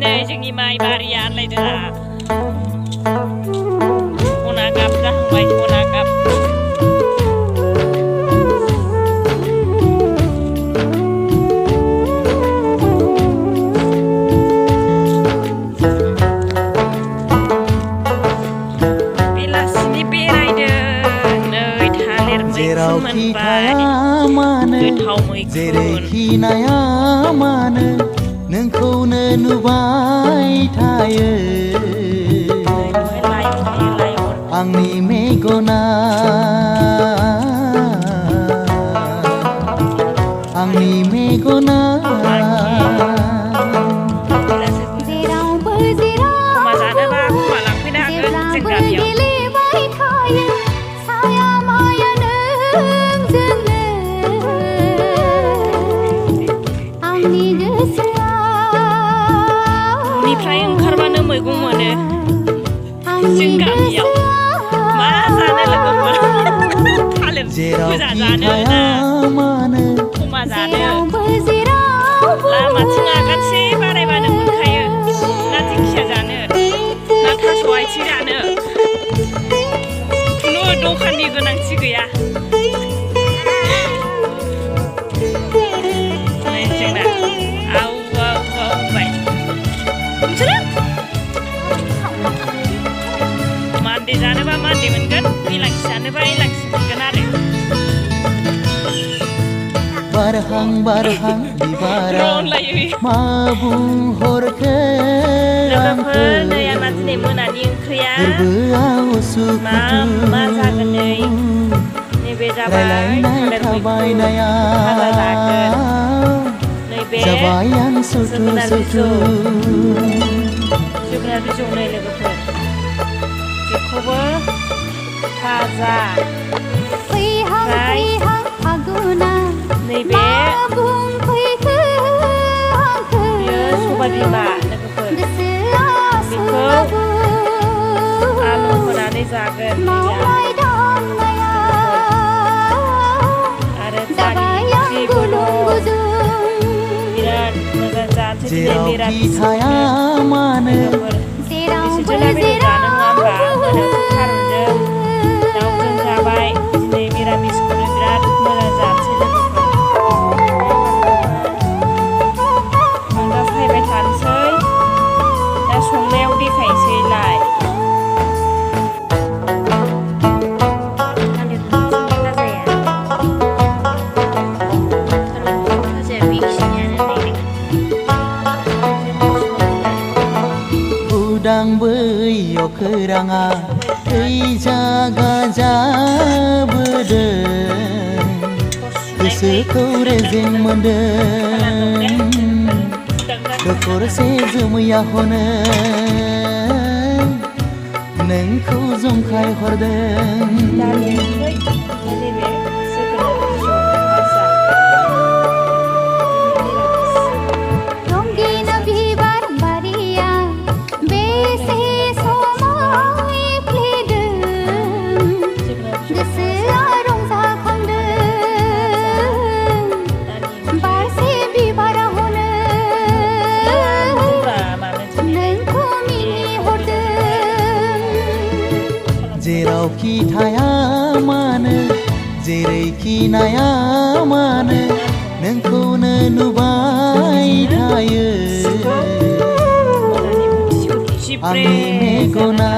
नै जोंनि माइ बारिया आनलायदोंना सना गाब जाहांबाय सना गाब बेलासिनि बेरायदों नै थालिर मैखुन मोनबाय गोथाव मैखुन जेरैखि नाया मानो नोंखौनो नुबाय थायो आंनि मेगना आंनि मेगना निफ्राय ओंखारबानो मैगं मोनो जों गामियाव मा जानो लोगोफोर थालिर गोजा जानो ना खमा जानो लामाथिं आगानसे बारायबानो मोनखायो ना दिंखिया जानो ना थास' आथिं जानो खुनु दखाननि गोनांथि गैया जोंना मान्दे जानोबा मान्दे मोनगोन इलांसि जानोबा इलांसि मोनगोन आरो बारहां बारहां बिबारा मा बुंहरखो लोगोफोर नै आंना दिनै मोनानि ओंख्रिया मा जागोन नैबे जाबाय थालिर मैखुन भाजा जागोन नैबे जोगोनार बिजौ नै लोगोफोर बेखौबो भाजा ओमफ्राय नैबे बेयो सबाय बिमा लोगोफोर बेखौ आलु होनानै जागोन आरो दालि ओंख्रिबो दं बिराद मोजां जानोसै दिनै मिरामिस लोगोफोर बिसोरजोंना बेदर जानो नङा होमबा मोनायावथ' थारुनजों दाउजों जाबाय दिनै मिरामिसखौनो बिराद मोजां जानोसै लोगोफोर आं दा सायबाय थानोसै दा संनायाव देखायनोसैलाय उदां बैयाव खोराङा जागा जाबोदों गोसोखौ रेजें मोनदों दखरसे जोमैया हनो नोंखौ जंखाय हरदों जेरावखि थाया मानो जेरैखि नाया मानो नोंखौनो नुबाय थायो आंनि मेगना